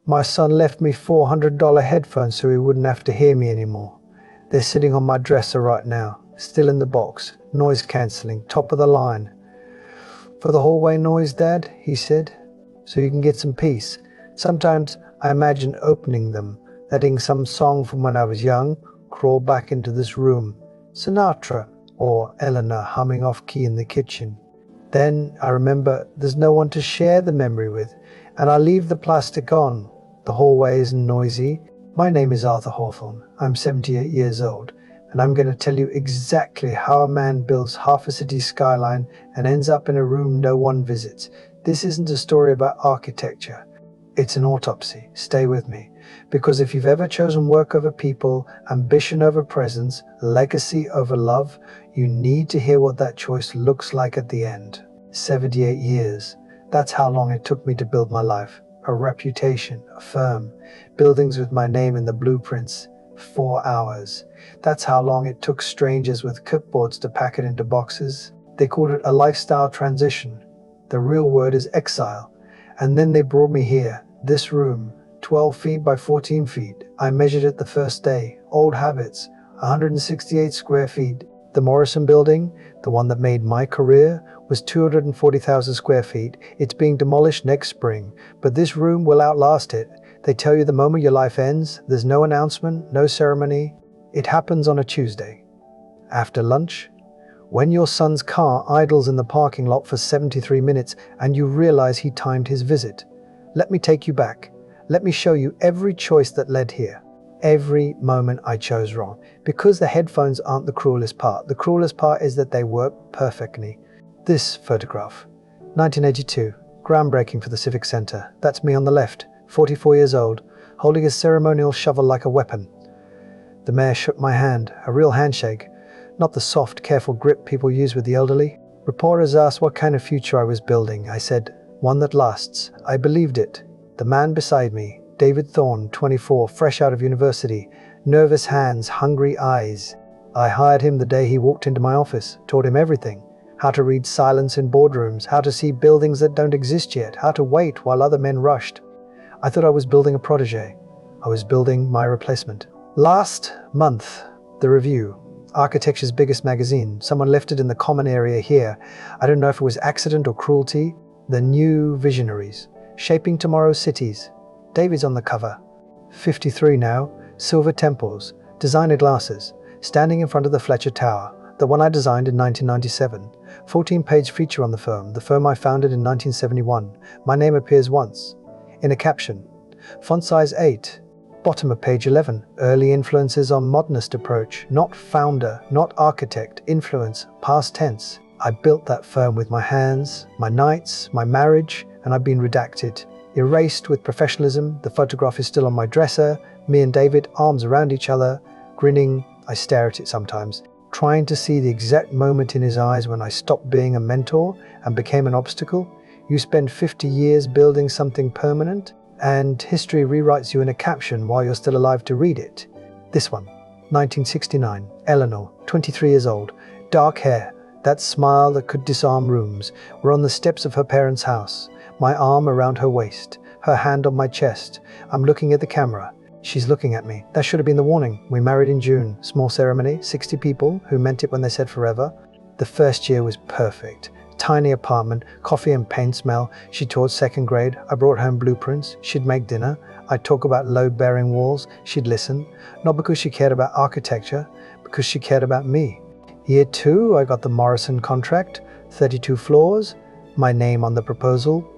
My son left me $400 headphones so he wouldn't have to hear me anymore. They're sitting on my dresser right now, still in the box, noise cancelling, top of the line. For the hallway noise, Dad, he said, so you can get some peace. Sometimes I imagine opening them, letting some song from when I was young crawl back into this room. Sinatra or Eleanor humming off key in the kitchen. Then I remember there's no one to share the memory with, and I leave the plastic on. The hallway isn't noisy. My name is Arthur Hawthorne. I'm 78 years old, and I'm going to tell you exactly how a man builds half a city skyline and ends up in a room no one visits. This isn't a story about architecture. It's an autopsy. Stay with me. Because if you've ever chosen work over people, ambition over presence, legacy over love, you need to hear what that choice looks like at the end. 78 years. That's how long it took me to build my life. A reputation, a firm, buildings with my name in the blueprints. 4 hours. That's how long it took strangers with clipboards to pack it into boxes. They called it a lifestyle transition. The real word is exile. And then they brought me here, this room, 12 feet by 14 feet. I measured it the first day. Old habits, 168 square feet. The Morrison building, the one that made my career, was 240,000 square feet. It's being demolished next spring, but this room will outlast it. They tell you the moment your life ends, there's no announcement, no ceremony. It happens on a Tuesday. After lunch, when your son's car idles in the parking lot for 73 minutes and you realize he timed his visit. Let me take you back. Let me show you every choice that led here. Every moment I chose wrong. Because the headphones aren't the cruelest part. The cruelest part is that they work perfectly. This photograph, 1982, groundbreaking for the Civic Center. That's me on the left, 44 years old, holding a ceremonial shovel like a weapon. The mayor shook my hand, a real handshake, not the soft, careful grip people use with the elderly. Reporters asked what kind of future I was building. I said, one that lasts. I believed it. The man beside me, David Thorne, 24, fresh out of university, nervous hands, hungry eyes. I hired him the day he walked into my office, taught him everything. How to read silence in boardrooms, how to see buildings that don't exist yet, how to wait while other men rushed. I thought I was building a protege. I was building my replacement. Last month, the Review, architecture's biggest magazine, someone left it in the common area here. I don't know if it was accident or cruelty. The New Visionaries, shaping tomorrow's cities. David's on the cover. 53 now, silver temples, designer glasses, standing in front of the Fletcher Tower, the one I designed in 1997. 14-page feature on the firm I founded in 1971. My name appears once. In a caption, font size 8, bottom of page 11, early influences on modernist approach, not founder, not architect, influence, past tense. I built that firm with my hands, my nights, my marriage, and I've been redacted. Erased with professionalism. The photograph is still on my dresser, me and David, arms around each other, grinning. I stare at it sometimes, trying to see the exact moment in his eyes when I stopped being a mentor and became an obstacle. You spend 50 years building something permanent, and history rewrites you in a caption while you're still alive to read it. This one, 1969, Eleanor, 23 years old, dark hair, that smile that could disarm rooms. We're on the steps of her parents' house, my arm around her waist, her hand on my chest. I'm looking at the camera. She's looking at me. That should have been the warning. We married in June. Small ceremony, 60 people who meant it when they said forever. The first year was perfect. Tiny apartment, coffee and paint smell. She taught second grade. I brought home blueprints. She'd make dinner. I'd talk about load-bearing walls. She'd listen. Not because she cared about architecture, because she cared about me. Year 2, I got the Morrison contract. 32 floors. My name on the proposal.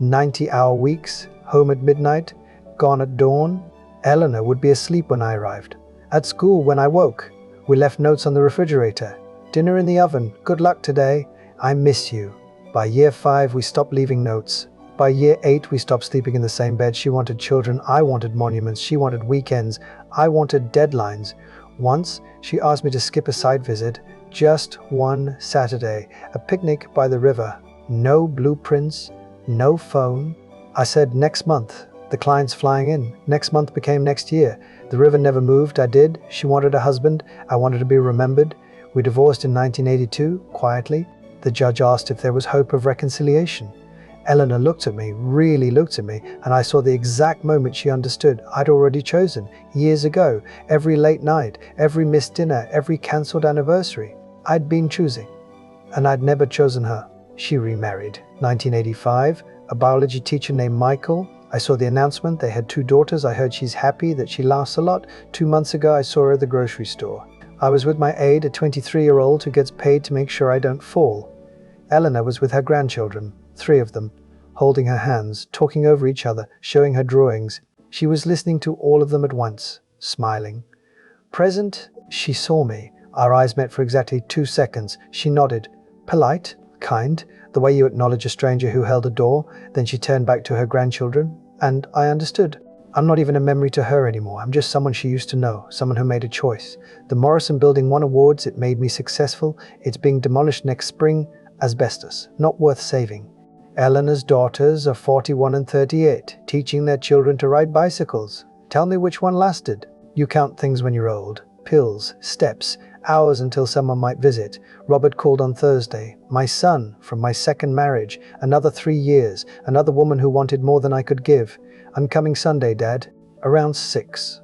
90-hour weeks. Home at midnight. Gone at dawn. Eleanor would be asleep when I arrived. At school when I woke. We left notes on the refrigerator. Dinner in the oven. Good luck today. I miss you. By year 5, we stopped leaving notes. By year 8, we stopped sleeping in the same bed. She wanted children. I wanted monuments. She wanted weekends. I wanted deadlines. Once, she asked me to skip a site visit. Just one Saturday. A picnic by the river. No blueprints. No phone. I said next month. The client's flying in. Next month became next year. The river never moved. I did. She wanted a husband. I wanted to be remembered. We divorced in 1982, quietly. The judge asked if there was hope of reconciliation. Eleanor looked at me, really looked at me, and I saw the exact moment she understood. I'd already chosen, years ago, every late night, every missed dinner, every cancelled anniversary. I'd been choosing, and I'd never chosen her. She remarried. 1985, a biology teacher named Michael. I saw the announcement, they had 2 daughters. I heard she's happy, that she laughs a lot. 2 months ago, I saw her at the grocery store. I was with my aide, a 23-year-old who gets paid to make sure I don't fall. Eleanor was with her grandchildren, 3 of them, holding her hands, talking over each other, showing her drawings. She was listening to all of them at once, smiling. Present, she saw me. Our eyes met for exactly 2 seconds. She nodded. Polite, kind, the way you acknowledge a stranger who held a door. Then she turned back to her grandchildren, and I understood. I'm not even a memory to her anymore. I'm just someone she used to know, someone who made a choice. The Morrison building won awards. It made me successful. It's being demolished next spring. Asbestos, not worth saving. Eleanor's daughters are 41 and 38, teaching their children to ride bicycles. Tell me which one lasted. You count things when you're old. Pills, steps, hours until someone might visit. Robert called on Thursday. My son, from my second marriage. Another 3 years. Another woman who wanted more than I could give. Oncoming Sunday, Dad. Around 6.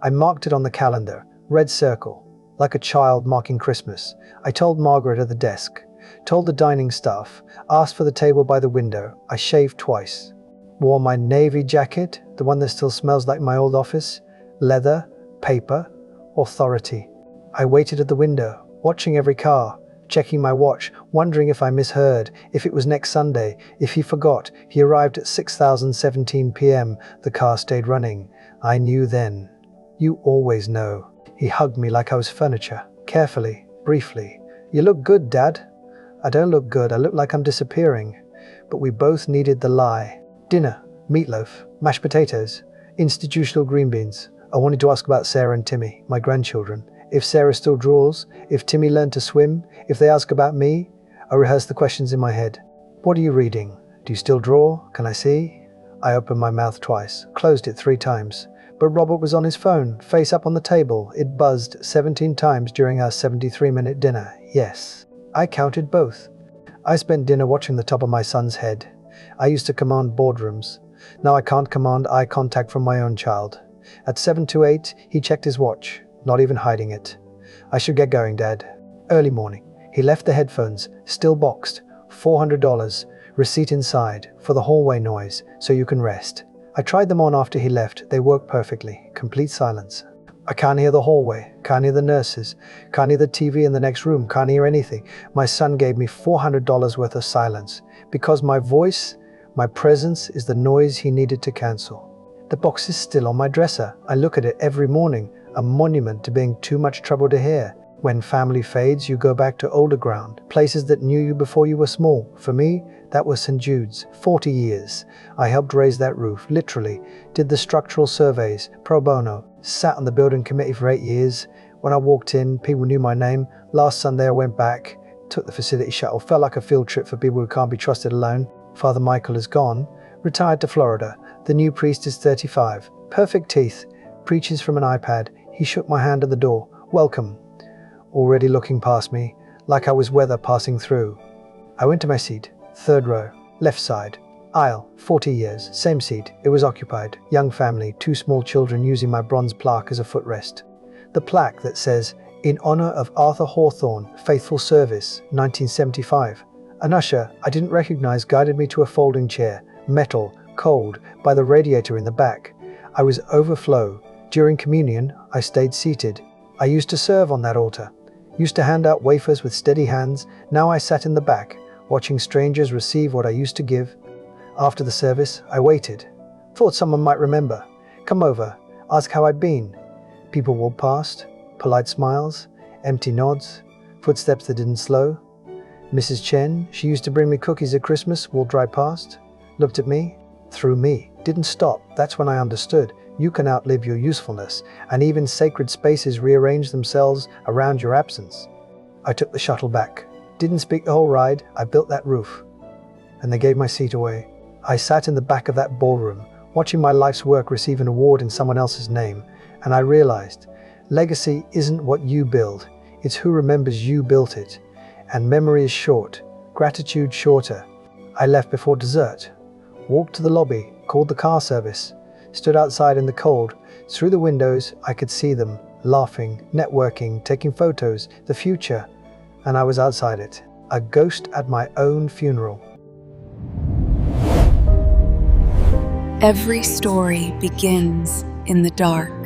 I marked it on the calendar. Red circle. Like a child marking Christmas. I told Margaret at the desk. Told the dining staff. Asked for the table by the window. I shaved twice. Wore my navy jacket, the one that still smells like my old office. Leather, paper, authority. I waited at the window, watching every car, checking my watch, wondering if I misheard, if it was next Sunday, if he forgot. He arrived at 6:17 p.m. The car stayed running. I knew then. You always know. He hugged me like I was furniture, carefully, briefly. You look good, Dad. I don't look good, I look like I'm disappearing. But we both needed the lie. Dinner, meatloaf, mashed potatoes, institutional green beans. I wanted to ask about Sarah and Timmy, my grandchildren. If Sarah still draws, if Timmy learned to swim, if they ask about me. I rehearsed the questions in my head. What are you reading? Do you still draw? Can I see? I opened my mouth twice, closed it 3 times. But Robert was on his phone, face up on the table. It buzzed 17 times during our 73-minute dinner. Yes. I counted both. I spent dinner watching the top of my son's head. I used to command boardrooms. Now I can't command eye contact from my own child. At 7:08, he checked his watch, not even hiding it. I should get going, Dad. Early morning. He left the headphones, still boxed, $400, receipt inside, for the hallway noise, so you can rest. I tried them on after he left. They worked perfectly. Complete silence. I can't hear the hallway, can't hear the nurses, can't hear the TV in the next room, can't hear anything. My son gave me $400 worth of silence, because my voice, my presence is the noise he needed to cancel. The box is still on my dresser. I look at it every morning, a monument to being too much trouble to hear. When family fades, you go back to older ground, places that knew you before you were small. For me, that was St. Jude's, 40 years. I helped raise that roof, literally, did the structural surveys, pro bono, sat on the building committee for 8 years. When I walked in, people knew my name. Last Sunday I went back, took the facility shuttle, felt like a field trip for people who can't be trusted alone. Father Michael is gone, retired to Florida. The new priest is 35, perfect teeth, preaches from an iPad. He shook my hand at the door. Welcome. Already looking past me, like I was weather passing through. I went to my seat, 3rd row, left side. Aisle, 40 years, same seat. It was occupied. Young family, 2 small children using my bronze plaque as a footrest. The plaque that says, in honor of Arthur Hawthorne, faithful service, 1975. An usher I didn't recognize guided me to a folding chair, metal, cold, by the radiator in the back. I was overflow. During communion, I stayed seated. I used to serve on that altar. Used to hand out wafers with steady hands. Now I sat in the back, watching strangers receive what I used to give. After the service, I waited. Thought someone might remember. Come over, ask how I'd been. People walked past, polite smiles, empty nods, footsteps that didn't slow. Mrs. Chen, she used to bring me cookies at Christmas, walked right past, looked at me, through me, didn't stop. That's when I understood. You can outlive your usefulness, and even sacred spaces rearrange themselves around your absence. I took the shuttle back. Didn't speak the whole ride. I built that roof. And they gave my seat away. I sat in the back of that ballroom, watching my life's work receive an award in someone else's name, and I realized, legacy isn't what you build, it's who remembers you built it. And memory is short, gratitude shorter. I left before dessert. Walked to the lobby, called the car service, stood outside in the cold. Through the windows, I could see them, laughing, networking, taking photos, the future. And I was outside it, a ghost at my own funeral. Every story begins in the dark.